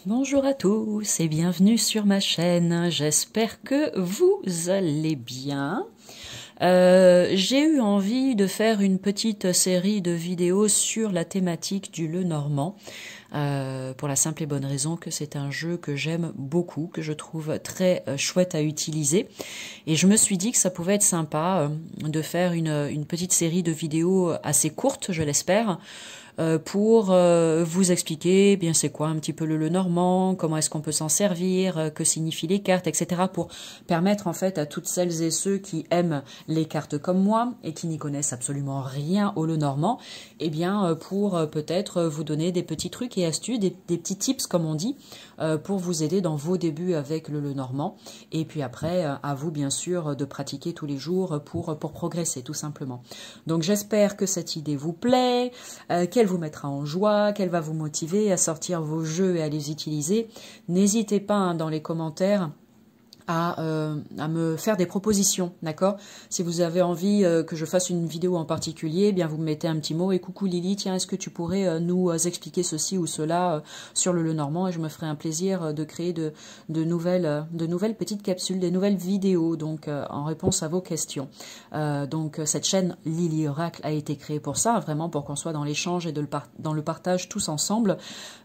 Bonjour à tous et bienvenue sur ma chaîne, j'espère que vous allez bien. J'ai eu envie de faire une petite série de vidéos sur la thématique du Lenormand, pour la simple et bonne raison que c'est un jeu que j'aime beaucoup, que je trouve très chouette à utiliser. Et je me suis dit que ça pouvait être sympa de faire une petite série de vidéos assez courtes, je l'espère, pour vous expliquer eh bien c'est quoi un petit peu le Lenormand, comment est-ce qu'on peut s'en servir, que signifient les cartes, etc. pour permettre en fait à toutes celles et ceux qui aiment les cartes comme moi et qui n'y connaissent absolument rien au Lenormand, eh bien pour peut-être vous donner des petits trucs et astuces, des petits tips comme on dit, pour vous aider dans vos débuts avec le Lenormand. Et puis après, à vous bien sûr de pratiquer tous les jours pour progresser tout simplement. Donc j'espère que cette idée vous plaît, qu'elle vous mettra en joie, qu'elle va vous motiver à sortir vos jeux et à les utiliser. N'hésitez pas dans les commentaires à me faire des propositions, d'accord? Si vous avez envie que je fasse une vidéo en particulier, eh bien vous me mettez un petit mot et coucou Lily, tiens, est-ce que tu pourrais nous expliquer ceci ou cela sur le Lenormand, et je me ferai un plaisir de créer de nouvelles petites capsules, des nouvelles vidéos donc en réponse à vos questions. Donc cette chaîne Lily Oracle a été créée pour ça, vraiment pour qu'on soit dans l'échange et dans le partage tous ensemble,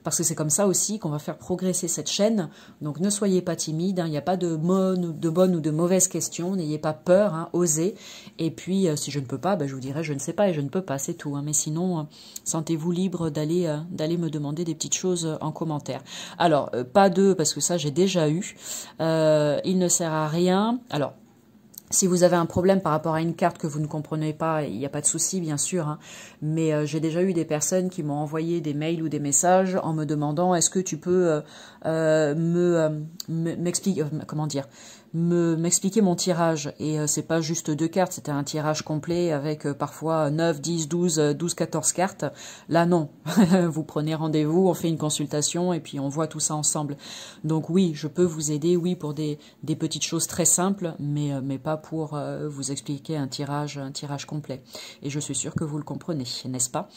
parce que c'est comme ça aussi qu'on va faire progresser cette chaîne. Donc ne soyez pas timide, il n'y a pas de bonnes ou de mauvaises questions, n'ayez pas peur, hein, osez. Et puis, si je ne peux pas, je vous dirai je ne sais pas et je ne peux pas, c'est tout. Hein. Mais sinon, sentez-vous libre d'aller me demander des petites choses en commentaire. Alors, pas de, parce que ça j'ai déjà eu. Il ne sert à rien. Alors, si vous avez un problème par rapport à une carte que vous ne comprenez pas, il n'y a pas de souci, bien sûr. Hein, mais j'ai déjà eu des personnes qui m'ont envoyé des mails ou des messages en me demandant est-ce que tu peux m'expliquer, comment dire, m'expliquer mon tirage. Et c'est pas juste 2 cartes, c'était un tirage complet avec parfois 9, 10, 12, 14 cartes. Là, non. Vous prenez rendez-vous, on fait une consultation et puis on voit tout ça ensemble. Donc oui, je peux vous aider, oui, pour des petites choses très simples, mais pas pour vous expliquer un tirage complet. Et je suis sûre que vous le comprenez, n'est-ce pas?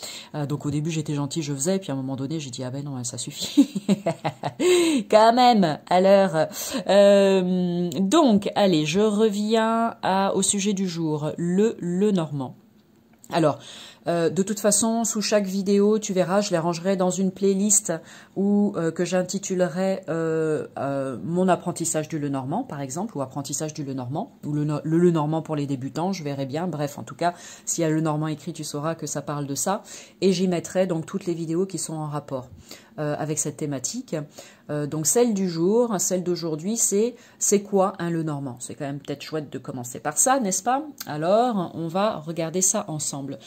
Donc au début, j'étais gentille, je faisais, puis à un moment donné, j'ai dit, ah ben non, ça suffit. Quand même, à l'heure. Donc, allez, je reviens au sujet du jour, le Lenormand. Alors, de toute façon, sous chaque vidéo, tu verras, je les rangerai dans une playlist que j'intitulerai mon apprentissage du Lenormand, par exemple, ou apprentissage du Lenormand, ou le Lenormand pour les débutants, je verrai bien. Bref, en tout cas, s'il y a le Lenormand écrit, tu sauras que ça parle de ça. Et j'y mettrai donc toutes les vidéos qui sont en rapport avec cette thématique. Donc celle du jour, celle d'aujourd'hui, c'est quoi un Lenormand? C'est quand même peut-être chouette de commencer par ça, n'est-ce pas? Alors, on va regarder ça ensemble.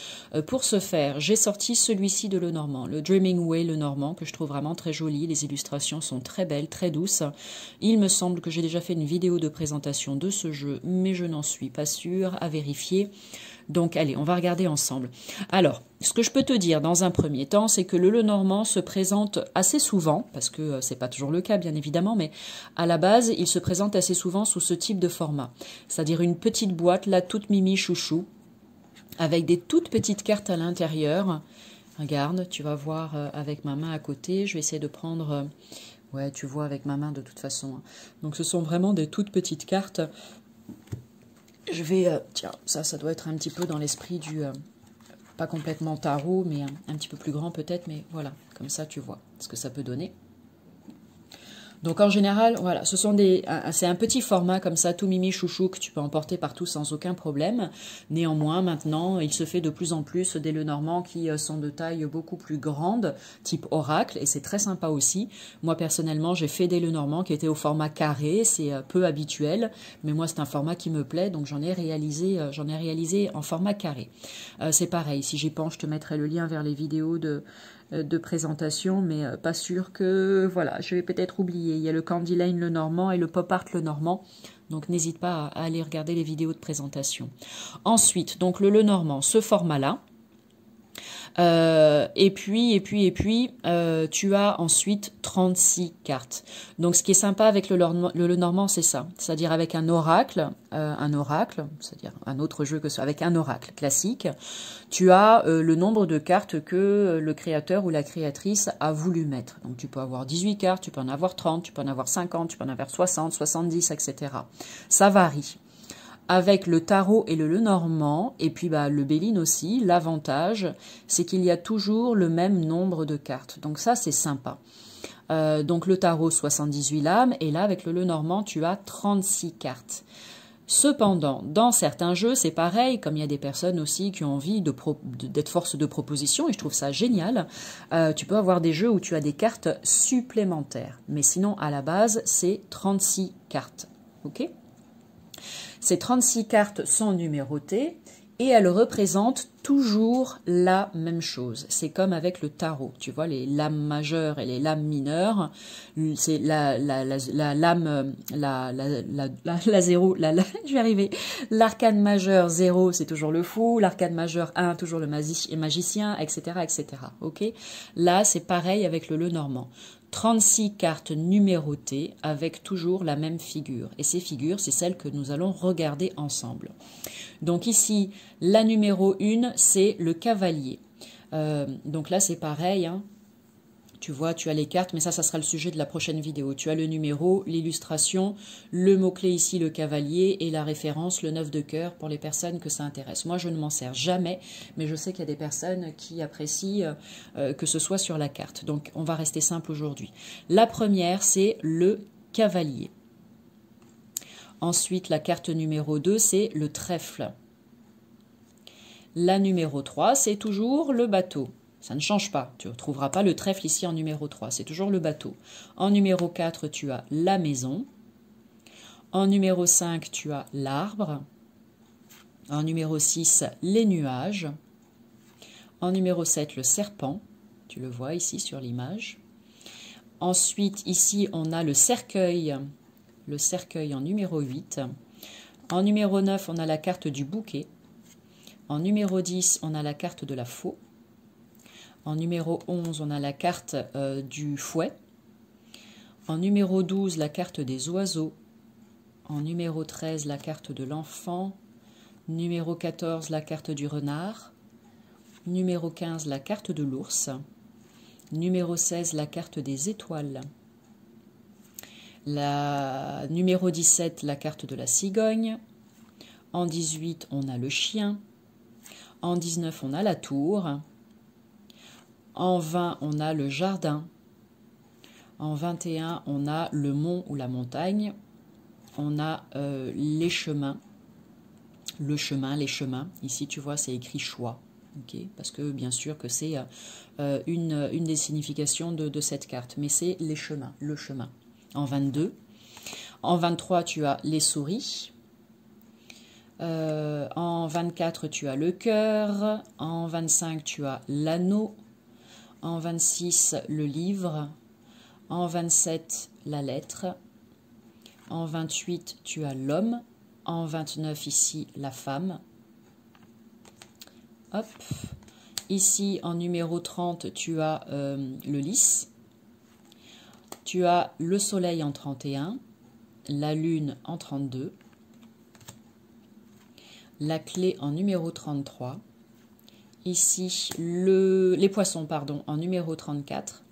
Pour ce faire, j'ai sorti celui-ci de Lenormand, le Dreaming Way Lenormand, que je trouve vraiment très joli. Les illustrations sont très belles, très douces. Il me semble que j'ai déjà fait une vidéo de présentation de ce jeu, mais je n'en suis pas sûre, à vérifier. Donc allez, on va regarder ensemble. Alors, ce que je peux te dire dans un premier temps, c'est que le Lenormand se présente assez souvent, parce que c'est pas toujours le cas bien évidemment, mais à la base, il se présente assez souvent sous ce type de format. C'est-à-dire une petite boîte, là, toute mimi chouchou, avec des toutes petites cartes à l'intérieur. Regarde, tu vas voir avec ma main à côté, je vais essayer de prendre... ouais, tu vois avec ma main de toute façon. Donc ce sont vraiment des toutes petites cartes. Je vais, tiens, ça doit être un petit peu dans l'esprit du, pas complètement tarot, mais un petit peu plus grand peut-être, mais voilà, comme ça tu vois ce que ça peut donner. Donc en général, voilà, c'est un petit format comme ça, tout mimi chouchou, que tu peux emporter partout sans aucun problème. Néanmoins, maintenant, il se fait de plus en plus des Lenormand qui sont de taille beaucoup plus grande, type oracle, et c'est très sympa aussi. Moi, personnellement, j'ai fait des Lenormand qui étaient au format carré, c'est peu habituel, mais moi, c'est un format qui me plaît, donc j'en ai réalisé en format carré. C'est pareil, si j'y pense, je te mettrai le lien vers les vidéos de présentation, mais pas sûr que... Voilà, je vais peut-être oublier. Il y a le Candy Lane Lenormand et le Pop Art Lenormand. Donc n'hésite pas à aller regarder les vidéos de présentation. Ensuite, donc le Lenormand, ce format-là. Et puis, tu as ensuite 36 cartes. Donc, ce qui est sympa avec le Lenormand, c'est ça. C'est-à-dire avec un oracle, c'est-à-dire un autre jeu que ça, avec un oracle classique, tu as le nombre de cartes que le créateur ou la créatrice a voulu mettre. Donc, tu peux avoir 18 cartes, tu peux en avoir 30, tu peux en avoir 50, tu peux en avoir 60, 70, etc. Ça varie. Avec le tarot et le Lenormand, et puis le Béline aussi, l'avantage, c'est qu'il y a toujours le même nombre de cartes. Donc ça, c'est sympa. Donc le tarot, 78 lames, et là, avec le Lenormand, tu as 36 cartes. Cependant, dans certains jeux, c'est pareil, comme il y a des personnes aussi qui ont envie d'être force de proposition, et je trouve ça génial, tu peux avoir des jeux où tu as des cartes supplémentaires. Mais sinon, à la base, c'est 36 cartes. Ok ? Ces 36 cartes sont numérotées et elles représentent toujours la même chose. C'est comme avec le tarot, tu vois, les lames majeures et les lames mineures, c'est la lame, la 0, je vais arriver. L'arcane majeur 0, c'est toujours le fou, l'arcane majeur 1, toujours le magicien, etc., etc. Ok ? Là, c'est pareil avec le Lenormand. 36 cartes numérotées avec toujours la même figure. Et ces figures, c'est celles que nous allons regarder ensemble. Donc ici, la numéro 1, c'est le cavalier. Donc là, c'est pareil. Hein. Tu vois, tu as les cartes, mais ça sera le sujet de la prochaine vidéo. Tu as le numéro, l'illustration, le mot-clé ici, le cavalier, et la référence, le 9 de cœur, pour les personnes que ça intéresse. Moi, je ne m'en sers jamais, mais je sais qu'il y a des personnes qui apprécient que ce soit sur la carte. Donc, on va rester simple aujourd'hui. La première, c'est le cavalier. Ensuite, la carte numéro 2, c'est le trèfle. La numéro 3, c'est toujours le bateau. Ça ne change pas. Tu ne retrouveras pas le trèfle ici en numéro 3. C'est toujours le bateau. En numéro 4, tu as la maison. En numéro 5, tu as l'arbre. En numéro 6, les nuages. En numéro 7, le serpent. Tu le vois ici sur l'image. Ensuite, ici, on a le cercueil. Le cercueil en numéro 8. En numéro 9, on a la carte du bouquet. En numéro 10, on a la carte de la faux. En numéro 11, on a la carte du fouet. En numéro 12, la carte des oiseaux. En numéro 13, la carte de l'enfant. Numéro 14, la carte du renard. Numéro 15, la carte de l'ours. Numéro 16, la carte des étoiles. Numéro 17, la carte de la cigogne. En 18, on a le chien. En 19, on a la tour. En 20, on a le jardin. En 21, on a le mont ou la montagne. On a les chemins. Le chemin, les chemins. Ici, tu vois, c'est écrit choix. Okay, parce que, bien sûr, que c'est une des significations de cette carte. Mais c'est les chemins, le chemin. En 22. En 23, tu as les souris. En 24, tu as le cœur. En 25, tu as l'anneau. En 26, le livre. En 27, la lettre. En 28, tu as l'homme. En 29, ici, la femme. Hop. Ici, en numéro 30, tu as le lys. Tu as le soleil en 31. La lune en 32. La clé en numéro 33. Ici, les poissons, pardon, en numéro 34.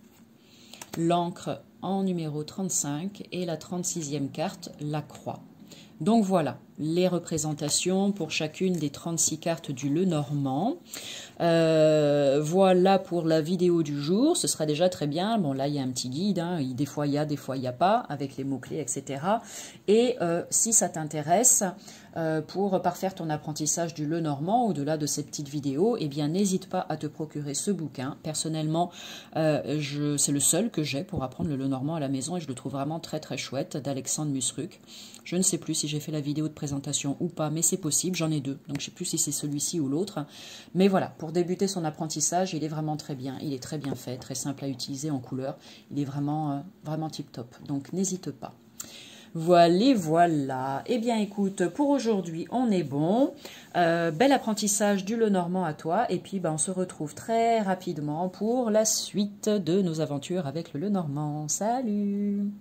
L'encre en numéro 35. Et la 36e carte, la croix. Donc voilà, les représentations pour chacune des 36 cartes du Lenormand. Voilà pour la vidéo du jour, ce sera déjà très bien. Bon là il y a un petit guide, hein. Des fois il y a, des fois il n'y a pas, avec les mots-clés, etc. Et si ça t'intéresse, pour parfaire ton apprentissage du Lenormand, au-delà de ces petites vidéos, eh bien n'hésite pas à te procurer ce bouquin. Personnellement, c'est le seul que j'ai pour apprendre le Lenormand à la maison et je le trouve vraiment très très chouette, d'Alexandre Musruc. Je ne sais plus si j'ai fait la vidéo de présentation ou pas, mais c'est possible, j'en ai deux. Donc je ne sais plus si c'est celui-ci ou l'autre. Mais voilà, pour débuter son apprentissage, il est vraiment très bien. Il est très bien fait, très simple à utiliser en couleur. Il est vraiment, vraiment tip top. Donc n'hésite pas. Voilà, voilà. Eh bien, écoute, pour aujourd'hui, on est bon. Bel apprentissage du Lenormand à toi. Et puis, ben, on se retrouve très rapidement pour la suite de nos aventures avec le Lenormand. Salut!